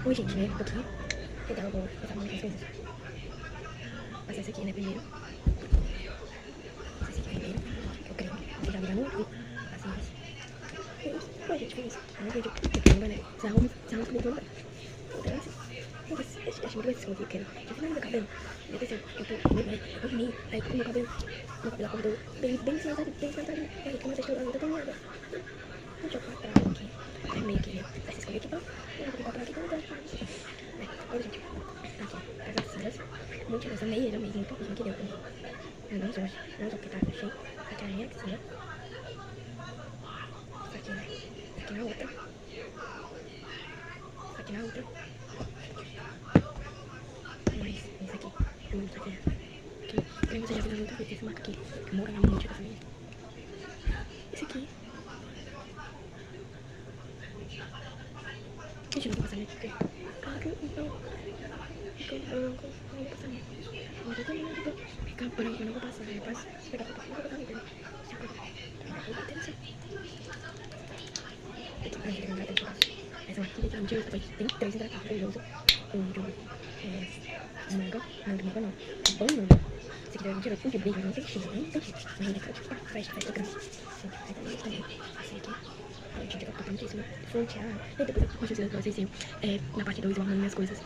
Oi, gente, né? Tô aqui. Então eu vou passar muitas coisas. Passar esse aqui, né, primeiro. Passar esse aqui primeiro. Que eu creio que já vai muito. Assim, assim. Oi, gente, foi isso. Ai, gente, eu quero lembrar, né? Se arruma comigo, não vai. Então, assim. Acho muito esse som aqui, eu quero. Já finaliza meu cabelo. Depois eu tô muito, né? Eu dormi. Aí o meu cabelo acordou bem descansado, bem descansado. Aí como eu estou dando, eu tô banhada. Deixa eu cortar aqui. Terminei aqui, né? Aí você escolhe aqui, ó. Eu vou cortar aqui com o dedo. Olha, gente. Aqui, as axilas. Muito essa meia, muito bom que deu pra mim. Eu não só porque tá cheio. Aqui é a minha axila. Aqui, né? Aqui na outra. Aqui na outra. Mas esse aqui. Eu vou fazer. Aqui. Aí você já viu muita vez esse marca aqui. Que mora na mente da família. Esse aqui. Gente, eu não vou passar nele porque... Claro, então... Eu não vou passar nele. Mas eu também não vou ficar branco, eu não vou passar. Eu passo, pegar pra não vou botar nele. Eu vou bater assim. Aqui, pra gente lembrar dentro do braço. Essa aqui, literalmente, eu tem 3 hidratados. Eu uso um de manga. Não, de manga não. Banana. Esse aqui deve tirar um de brilho, não sei o que. Não tem jeito. Mas ainda faz grama. Aí também esse também. Esse aqui. Gente, eu tô tantíssimo fontear. E depois eu vou dizer pra vocês na parte 2 eu arrumo minhas coisas.